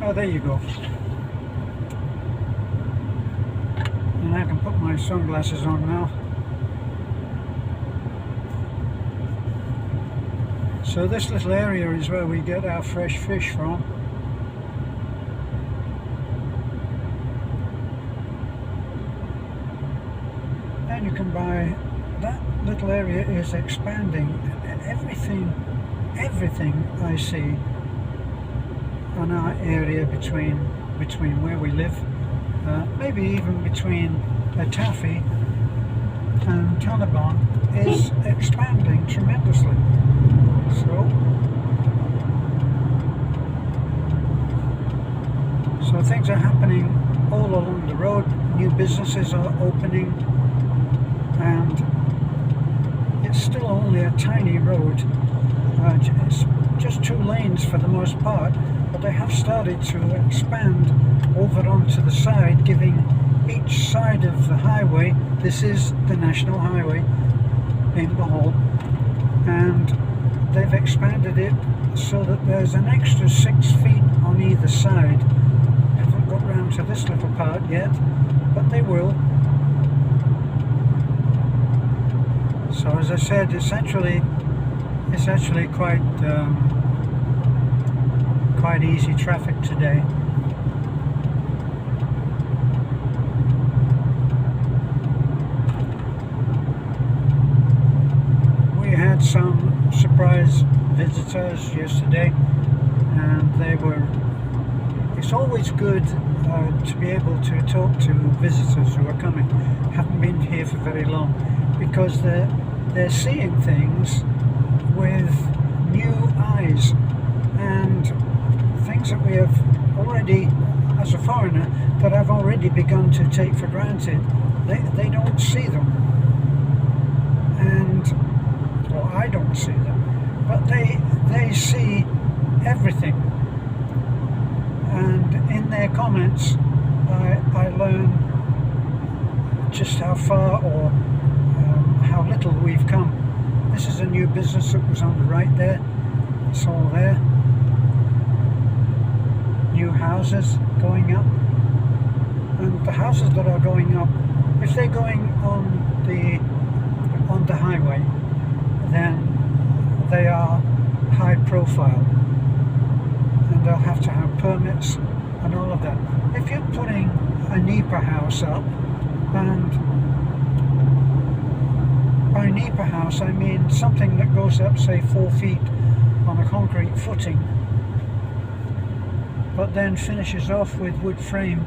Oh, there you go. And I can put my sunglasses on now. So this little area is where we get our fresh fish from. And you can buy, that little area is expanding. Everything I see on our area between where we live, maybe even between Taffy and Talibon, is expanding tremendously. So things are happening all along the road. New businesses are opening, and it's still only a tiny road. It's just 2 lanes for the most part, but they have started to expand over onto the side, giving each side of the highway, this is the national highway in Bohol, and they've expanded it so that there's an extra 6 feet on either side. Haven't got round to this little part yet, but they will. So as I said, it's actually quite easy traffic today. We had some surprise visitors yesterday, and it's always good to be able to talk to visitors who are coming, haven't been here for very long, because they're seeing things with new eyes, and things that we have already, as a foreigner, that I've already begun to take for granted. They don't see them, and well, I don't see them, but they see everything. And in their comments, I learn just how far or how little we've come. This is a new business that was on the right there. It's all there. New houses going up. And the houses that are going up, if they're going on the highway, then they are high profile. And they'll have to have permits and all of that. If you're putting a NEPA house up, and by NEPA house I mean something that goes up, say, 4 feet on a concrete footing, but then finishes off with wood frame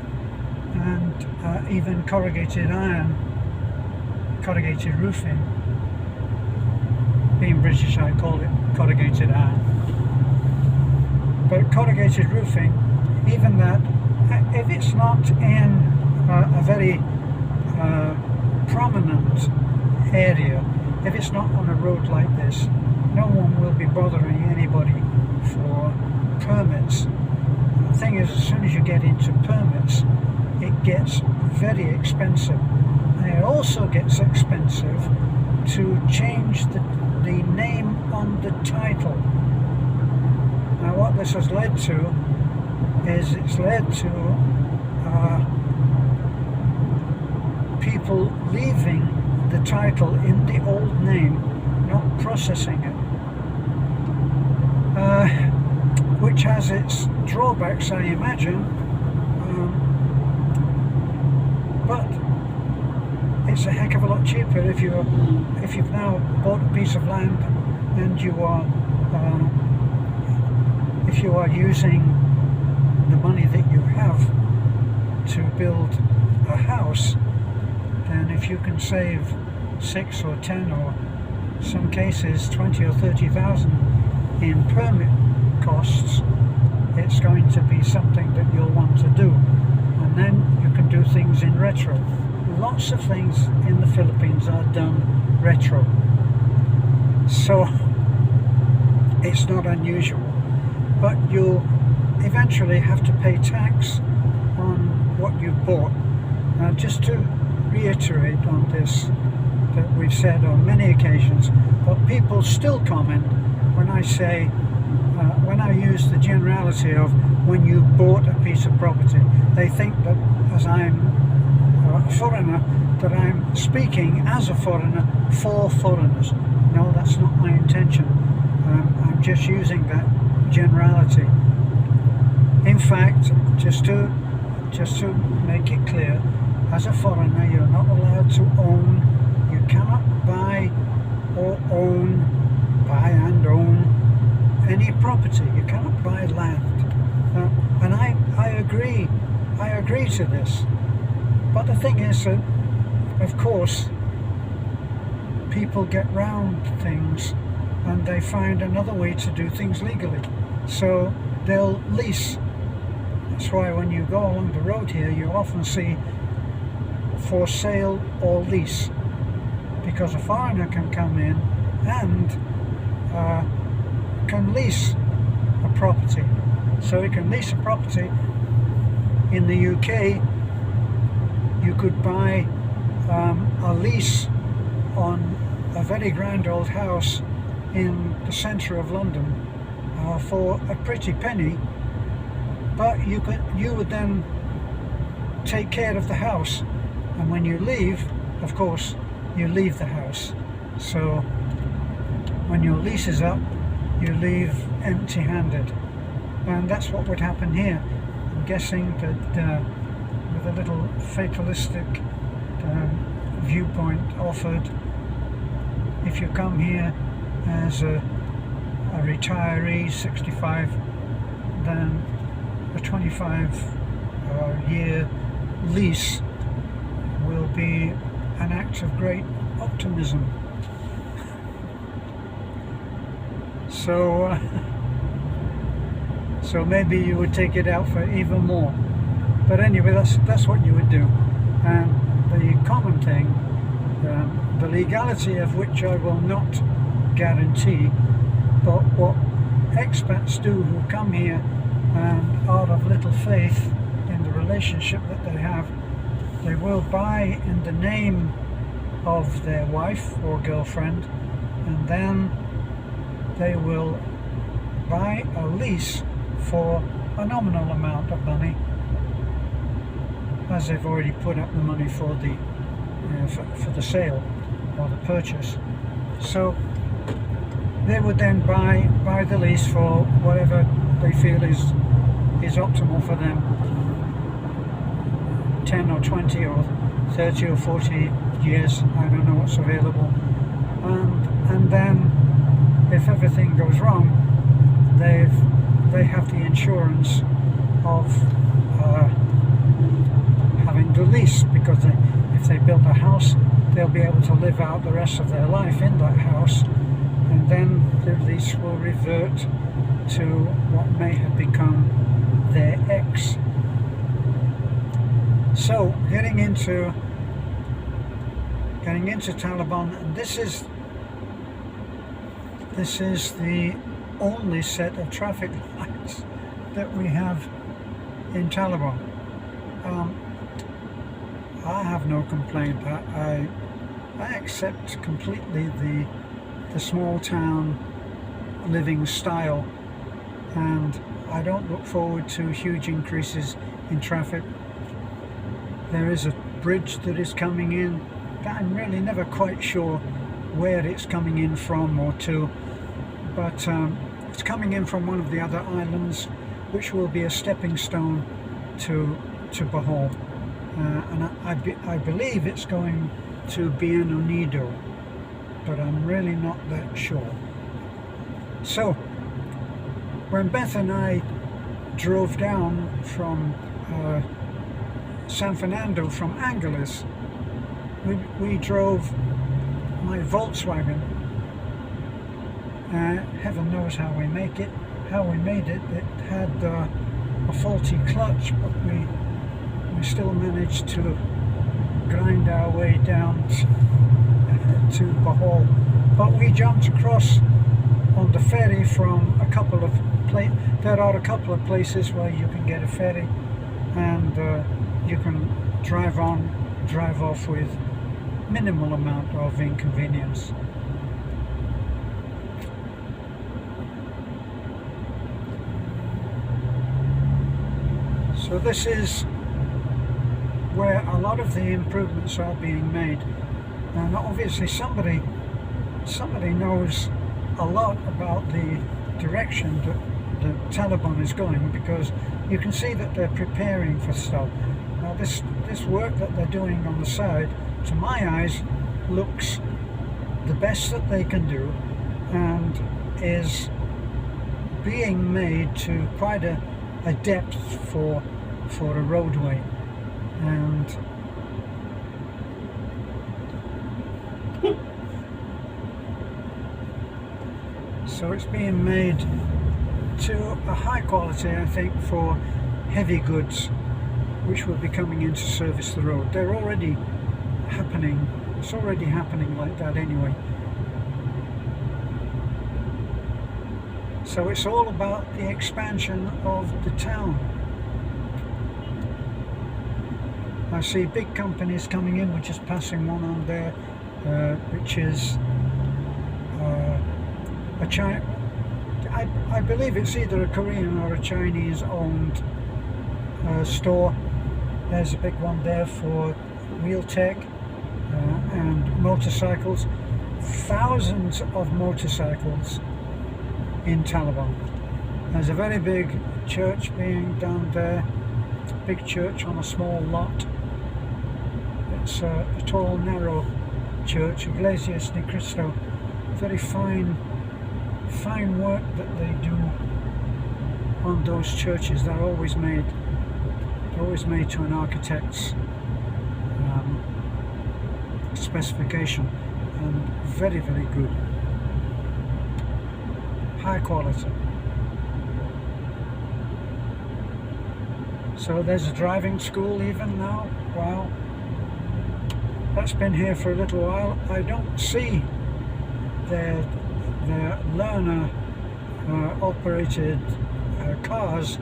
and even corrugated iron, corrugated roofing. Being British, I call it corrugated iron. But corrugated roofing, even that, if it's not in a very prominent area, if it's not on a road like this, no one will be bothering anybody for permits. The thing is, as soon as you get into permits, it gets very expensive, and it also gets expensive to change the name on the title. Now what this has led to is it's led to people leaving the title in the old name, not processing it, which has its drawbacks, I imagine, but it's a heck of a lot cheaper if you've now bought a piece of land and if you are using the money that you have to build a house, then if you can save 6 or 10 or some cases 20 or 30,000 in permit costs, it's going to be something that you'll want to do, and then you can do things in retro. Lots of things in the Philippines are done retro, so it's not unusual, but you'll eventually have to pay tax on what you bought. Now, just to reiterate on this, that we've said on many occasions, but people still comment when I say, when I use the generality generality of when you bought a piece of property. They think that as I'm a foreigner, that I'm speaking as a foreigner for foreigners. No, that's not my intention. I'm just using that generality. In fact, just to make it clear, as a foreigner, you're not allowed to own. You cannot buy and own any property. You cannot buy land. And I agree to this. But the thing is that, of course, people get round things and they find another way to do things legally. So they'll lease. That's why when you go along the road here, you often see for sale or lease, because a foreigner can come in and can lease a property. So he can lease a property. In the UK, you could buy a lease on a very grand old house in the centre of London for a pretty penny, but you would then take care of the house, and when you leave, of course, you leave the house. So when your lease is up, you leave empty-handed, and that's what would happen here. I'm guessing that with a little fatalistic viewpoint offered, if you come here as a retiree, 65, then a 25-year lease will be an act of great optimism. So maybe you would take it out for even more. But anyway, that's what you would do. And the common thing, the legality of which I will not guarantee, but what expats do who come here and are of little faith in the relationship that they have, they will buy in the name of their wife or girlfriend, and then they will buy a lease for a nominal amount of money, as they've already put up the money for the sale or the purchase. So they would then buy the lease for whatever they feel is optimal for them, 10 or 20 or 30 or 40 years, I don't know what's available. And then if everything goes wrong, they have the insurance of having the lease, because if they build a house, they'll be able to live out the rest of their life in that house, and then the lease will revert to what may have become their ex. So getting into Talibon, and this is the only set of traffic lights that we have in Talibon. I have no complaint. I accept completely the small town living style, and I don't look forward to huge increases in traffic. There is a bridge that is coming in that I'm really never quite sure where it's coming in from or to, but it's coming in from one of the other islands, which will be a stepping stone to Bohol, and I believe it's going to Bien Unido, but I'm really not that sure. So when Beth and I drove down from San Fernando from Angeles, we drove my Volkswagen. Heaven knows how we made it. It had a faulty clutch, but we still managed to grind our way down to Bohol. But we jumped across on the ferry from a couple of there are a couple of places where you can get a ferry, and you can drive off with minimal amount of inconvenience. So this is where a lot of the improvements are being made, and obviously somebody knows a lot about the direction that the Talibon is going, because you can see that they're preparing for stuff. Now this work that they're doing on the side, to my eyes, looks the best that they can do, and is being made to quite a depth for a roadway. And so it's being made to a high quality, I think, for heavy goods which will be coming in to service the road. They're already happening, it's already happening like that anyway. So it's all about the expansion of the town. I see big companies coming in. We're just passing one on there, which is a China. I believe it's either a Korean or a Chinese owned store. There's a big one there for wheel tech and motorcycles. Thousands of motorcycles in Talibon. There's a very big church being done there. Big church on a small lot. It's a tall, narrow church, Iglesias de Cristo. Very fine work that they do on those churches. They're always made to an architect's specification, and very, very good, high quality. So there's a driving school even now. Wow, that's been here for a little while. I don't see their learner operated cars.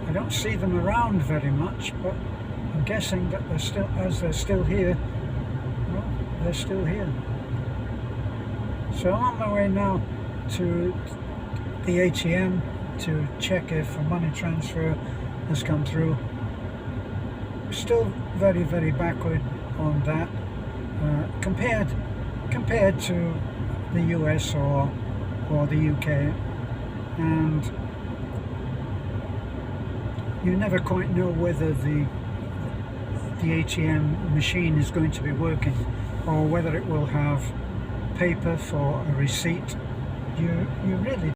I don't see them around very much, but I'm guessing that they're still here. Well, they're still here. So I'm on my way now to the ATM to check if a money transfer has come through. Still very, very backward on that compared to the US or the UK, and you never quite know whether the ATM machine is going to be working, or whether it will have paper for a receipt. You really